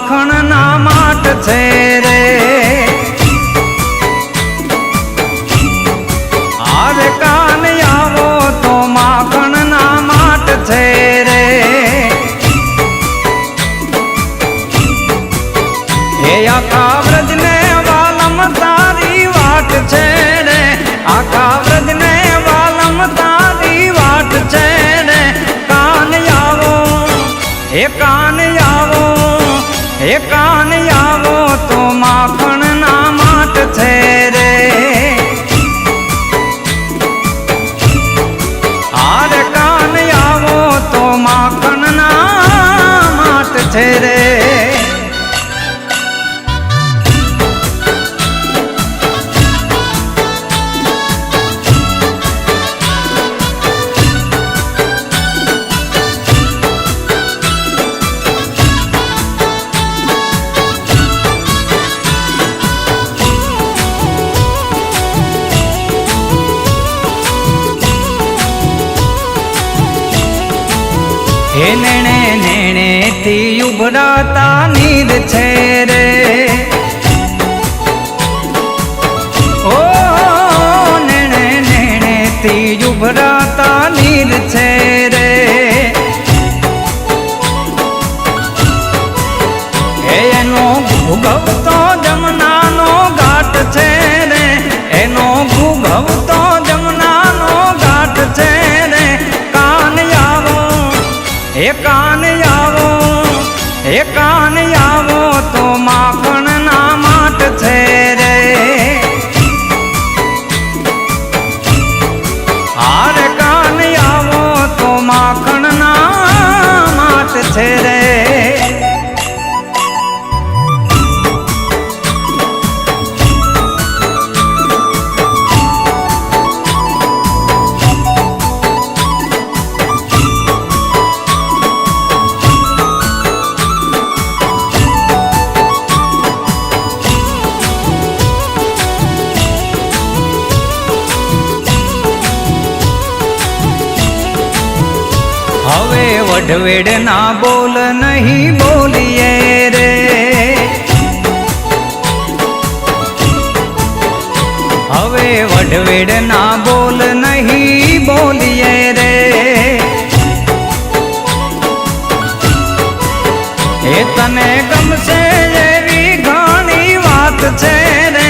માખણ ના માટ છે રે આરે કાન આવો તો માખણ ના માટ છે રે હે આખા વ્રજ ને વાલમ તારી વાટ છે રે આખા વ્રજ ને વાલમ તારી વાટ છે રે કાન આવો હે કાન આવો હે કાન આવો તો માખણ ના માટ છે રે આરે કાન આવો તો માખણ ના માટ છે રે હે નેણે નેણે થી ઉભરાતા નીર છે રે ઓ નેણે નેણે થી ઉભરાતા નીર છે રે એનો ભૂગવતો જમનાનો ઘાટ છે રે એનો ભૂગવતો જમનાનો ઘાટ છે રે કાન આવો હે કાન આવો હે કાન આવો તો માખણ ના માટ છે રે હારે કાન આવો તો માખણ ના માટ છે રે હવે વઢવેડ ના બોલ નહીં બોલીએ રે હવે વઢવેડ ના બોલ નહીં બોલીએ રે એ તને ગમશે એવી ઘણી વાત છે રે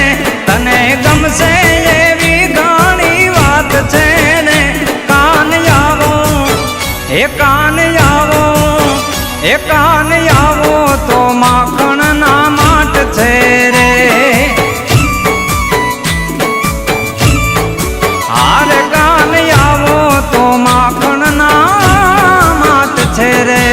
તને ગમશે એવી ઘણી વાત છે રે કાન આવો હે કાન આવો હે કાન આવો તો માખણ ના માટ છે રે હારે કાન આવો તો માખણ ના માટ છે રે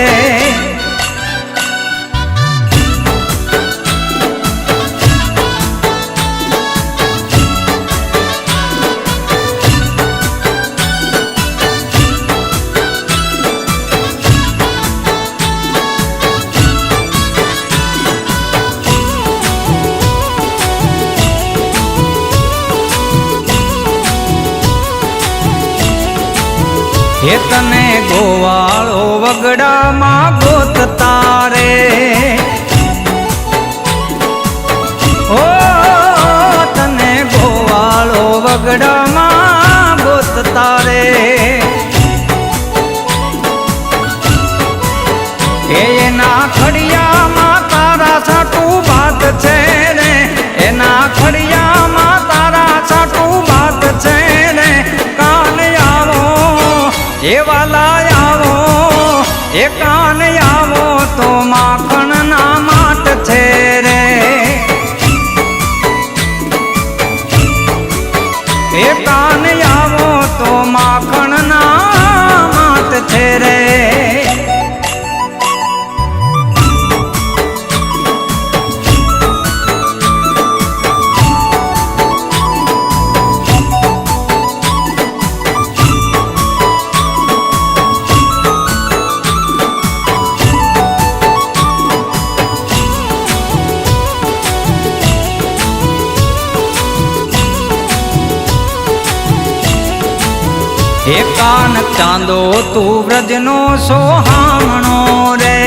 હે તને ગોવાળો વગડામાં ગોતતા રે ઓ તને ગોવાળો વગડામાં ગોતતા રે એના ખડિયામાં તારા સાટું વાત છે રે એના ખડિયામાં તારા સાટું વાત છે રે કાન આવો એ વાલા આવો એ કાન આવો તો માખણ ના માટ છે રે એ કાન આવો તો માખણ ના માટ છે રે હે કાન ચાંદો તું વ્રજનો સોહામણો રે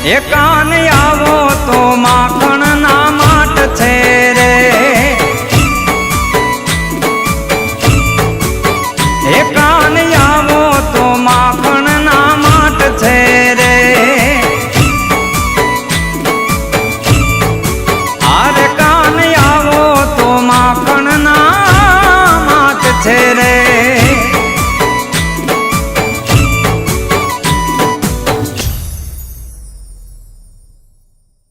એ કાન આવો તો માં